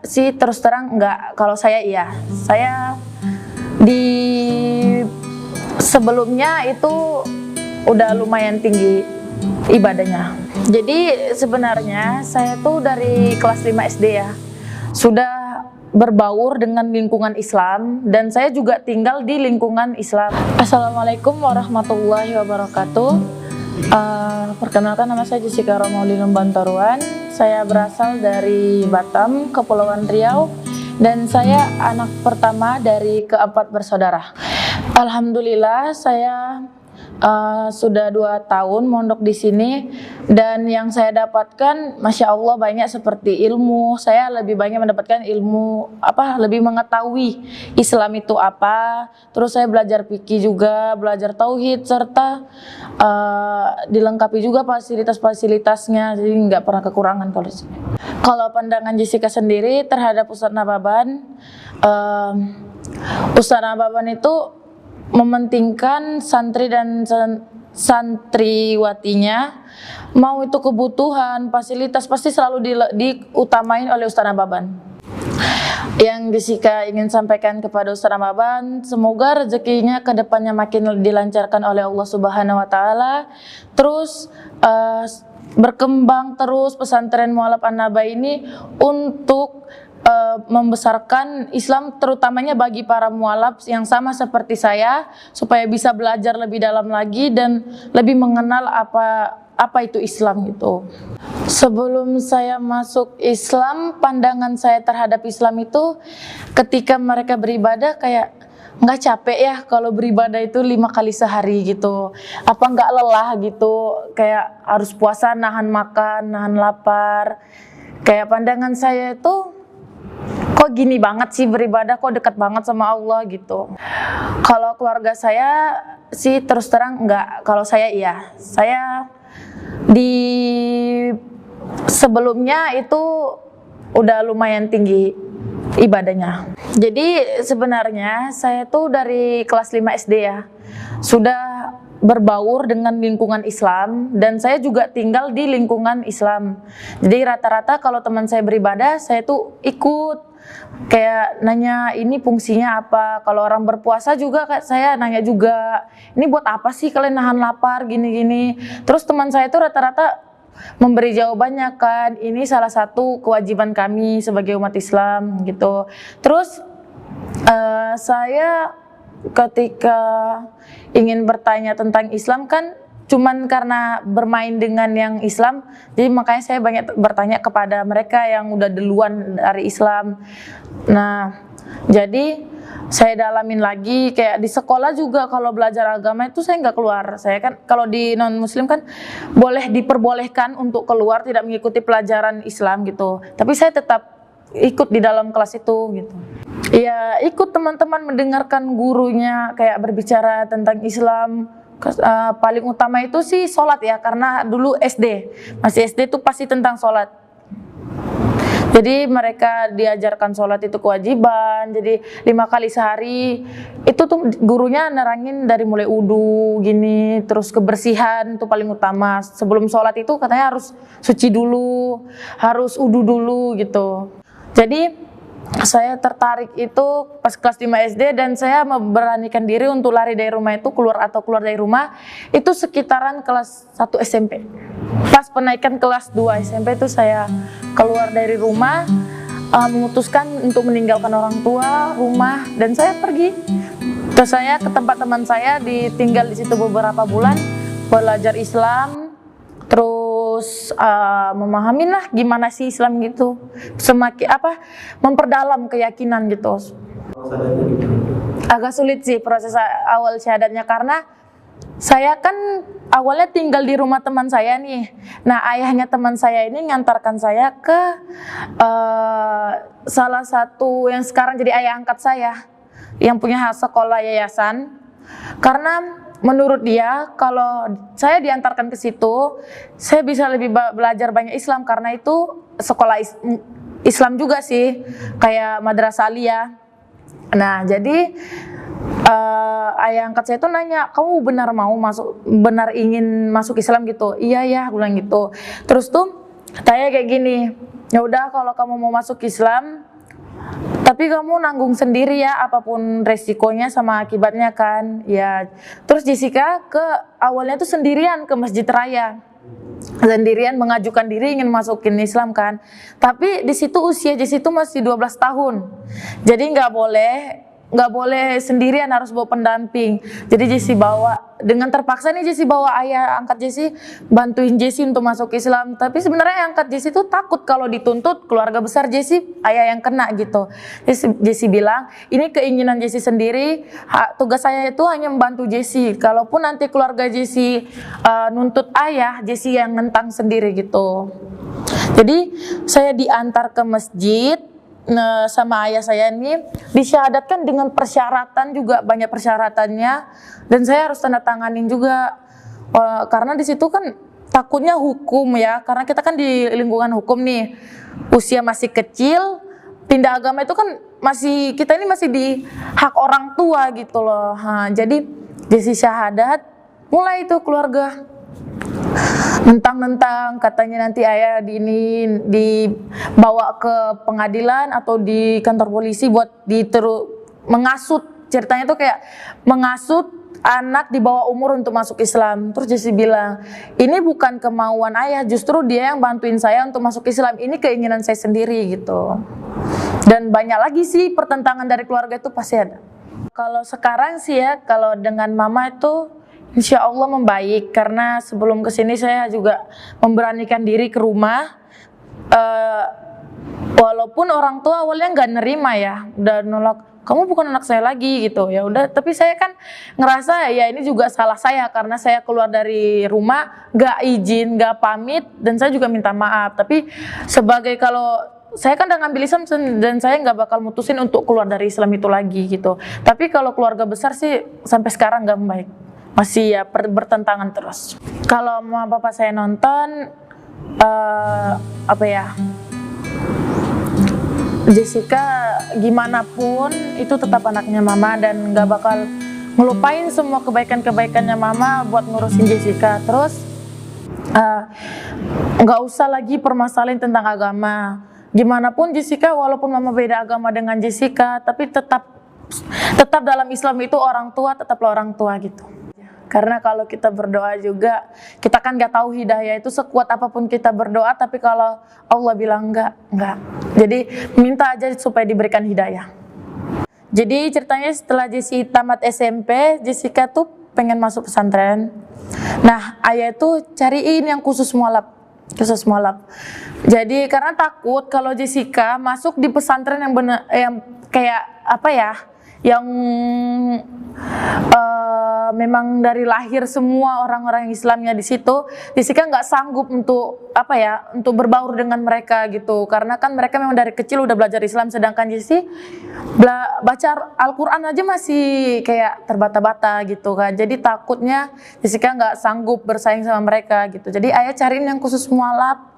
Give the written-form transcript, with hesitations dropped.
sih terus terang enggak, kalau saya iya. Saya di sebelumnya itu udah lumayan tinggi ibadahnya. Jadi sebenarnya saya tuh dari kelas 5 SD ya, sudah berbaur dengan lingkungan Islam dan saya juga tinggal di lingkungan Islam. Assalamualaikum warahmatullahi wabarakatuh. Perkenalkan, nama saya Jessica Romaulina Bantaruan. Saya berasal dari Batam, Kepulauan Riau, dan saya anak pertama dari keempat bersaudara. Alhamdulillah saya sudah 2 tahun mondok di sini, dan yang saya dapatkan, masya Allah, banyak seperti ilmu. Saya lebih banyak mendapatkan ilmu lebih mengetahui Islam itu apa. Terus saya belajar fikih juga, belajar tauhid, serta dilengkapi juga fasilitas-fasilitasnya, jadi nggak pernah kekurangan kalau di sini. Kalau pandangan Jessica sendiri terhadap Ustadz Nababan, Ustadz Nababan itu mementingkan santri dan santriwatinya, mau itu kebutuhan, fasilitas pasti selalu diutamain oleh Ustadz Nababan. Yang Jessica ingin sampaikan kepada Ustadz Nababan, semoga rezekinya ke depannya makin dilancarkan oleh Allah Subhanahu wa Ta'ala. Terus berkembang terus pesantren Mu'allaf An-Naba ini untuk membesarkan Islam, terutamanya bagi para mualaf yang sama seperti saya, supaya bisa belajar lebih dalam lagi dan lebih mengenal apa itu Islam gitu. Sebelum saya masuk Islam, pandangan saya terhadap Islam itu ketika mereka beribadah kayak nggak capek ya kalau beribadah itu 5 kali sehari gitu, apa nggak lelah gitu, kayak harus puasa nahan makan, nahan lapar. Kayak pandangan saya itu, kok gini banget sih beribadah, kok dekat banget sama Allah gitu. Kalau keluarga saya sih terus terang enggak, kalau saya iya. Saya di sebelumnya itu udah lumayan tinggi ibadahnya. Jadi sebenarnya saya tuh dari kelas 5 SD ya, sudah berbaur dengan lingkungan Islam, dan saya juga tinggal di lingkungan Islam. Jadi rata-rata kalau teman saya beribadah, saya tuh ikut, kayak nanya ini fungsinya apa. Kalau orang berpuasa juga saya nanya juga, ini buat apa sih kalian nahan lapar gini-gini. Terus teman saya tuh rata-rata memberi jawabannya kan, ini salah satu kewajiban kami sebagai umat Islam gitu. Terus saya ketika ingin bertanya tentang Islam kan cuman karena bermain dengan yang Islam, jadi makanya saya banyak bertanya kepada mereka yang udah duluan dari Islam. Nah, jadi saya dalamin lagi, kayak di sekolah juga kalau belajar agama itu saya nggak keluar. Saya kan kalau di non muslim kan diperbolehkan untuk keluar, tidak mengikuti pelajaran Islam gitu, tapi saya tetap ikut di dalam kelas itu gitu. Ya ikut teman-teman mendengarkan gurunya kayak berbicara tentang Islam. Paling utama itu sih sholat ya, karena dulu masih SD tuh pasti tentang sholat. Jadi mereka diajarkan sholat itu kewajiban, jadi 5 kali sehari. Itu tuh gurunya nerangin dari mulai wudu gini, terus kebersihan itu paling utama. Sebelum sholat itu katanya harus suci dulu, harus wudu dulu gitu. Jadi saya tertarik itu pas kelas 5 SD, dan saya memberanikan diri untuk lari dari rumah itu, keluar dari rumah itu sekitaran kelas 1 SMP. Pas penaikan kelas 2 SMP itu saya keluar dari rumah, memutuskan untuk meninggalkan orang tua, rumah, dan saya pergi. Terus saya ke tempat teman saya, ditinggal di situ beberapa bulan, belajar Islam, terus memahami lah gimana sih Islam gitu, semakin memperdalam keyakinan gitu. Agak sulit sih proses awal syahadatnya, karena saya kan awalnya tinggal di rumah teman saya nih. Nah, ayahnya teman saya ini ngantarkan saya ke salah satu yang sekarang jadi ayah angkat saya, yang punya sekolah yayasan. Karena menurut dia, kalau saya diantarkan ke situ, saya bisa lebih belajar banyak Islam, karena itu sekolah Islam juga sih, kayak madrasah aliyah. Nah, jadi ayah angkat saya tuh nanya, kamu benar ingin masuk Islam gitu? Iya ya, aku bilang gitu. Terus tuh saya kayak gini, ya udah kalau kamu mau masuk Islam, tapi kamu nanggung sendiri ya apapun resikonya sama akibatnya kan. Ya, terus Jessica awalnya tuh sendirian ke Masjid Raya. Sendirian mengajukan diri ingin masukin Islam kan. Tapi di situ usia Jessie itu masih 12 tahun. Jadi nggak boleh sendirian, harus bawa pendamping. Jadi Jessie bawa, dengan terpaksa nih Jessie bawa ayah angkat Jessie bantuin Jessie untuk masuk Islam. Tapi sebenarnya angkat Jessie tuh takut kalau dituntut keluarga besar Jessie, ayah yang kena gitu. Jessie bilang, ini keinginan Jessie sendiri, tugas saya itu hanya membantu Jessie. Kalaupun nanti keluarga Jessie nuntut ayah, Jessie yang nentang sendiri gitu. Jadi saya diantar ke masjid sama ayah saya ini, disyahadatkan dengan persyaratan juga, banyak persyaratannya, dan saya harus tanda tanganin juga karena di situ kan takutnya hukum ya, karena kita kan di lingkungan hukum nih, usia masih kecil, pindah agama itu kan kita ini masih di hak orang tua gitu loh. Jadi Jessie syahadat, mulai itu keluarga nentang-nentang, katanya nanti ayah dibawa ke pengadilan atau di kantor polisi buat mengasut. Ceritanya tuh kayak mengasut anak di bawah umur untuk masuk Islam. Terus Jessie bilang, ini bukan kemauan ayah, justru dia yang bantuin saya untuk masuk Islam, ini keinginan saya sendiri gitu. Dan banyak lagi sih pertentangan dari keluarga itu pasti ada. Kalau sekarang sih ya, kalau dengan mama itu Insya Allah membaik, karena sebelum kesini saya juga memberanikan diri ke rumah, walaupun orang tua awalnya nggak nerima ya, udah nolak, kamu bukan anak saya lagi gitu, ya udah. Tapi saya kan ngerasa ya ini juga salah saya, karena saya keluar dari rumah nggak izin, nggak pamit, dan saya juga minta maaf. Tapi kalau saya kan udah ngambil Islam dan saya nggak bakal mutusin untuk keluar dari Islam itu lagi gitu. Tapi kalau keluarga besar sih sampai sekarang nggak membaik, masih ya bertentangan terus. Kalau mama papa saya nonton, Jessica gimana pun itu tetap anaknya mama, dan nggak bakal ngelupain semua kebaikan-kebaikannya mama buat ngurusin Jessica. Terus nggak usah lagi permasalahin tentang agama. Gimana pun Jessica, walaupun mama beda agama dengan Jessica, tapi tetap dalam Islam itu orang tua tetaplah orang tua gitu. Karena kalau kita berdoa juga, kita kan nggak tahu hidayah itu sekuat apapun kita berdoa, tapi kalau Allah bilang enggak. Jadi minta aja supaya diberikan hidayah. Jadi ceritanya setelah Jessie tamat SMP, Jessica tuh pengen masuk pesantren. Nah, ayah tuh cariin yang khusus mualaf. Jadi karena takut kalau Jessica masuk di pesantren yang kayak yang memang dari lahir semua orang-orang Islamnya di situ, Jessica nggak sanggup untuk berbaur dengan mereka gitu, karena kan mereka memang dari kecil udah belajar Islam, sedangkan Jessie baca Al-Quran aja masih kayak terbata-bata gitu kan. Jadi takutnya Jessica nggak sanggup bersaing sama mereka gitu. Jadi ayah cariin yang khusus mualaf.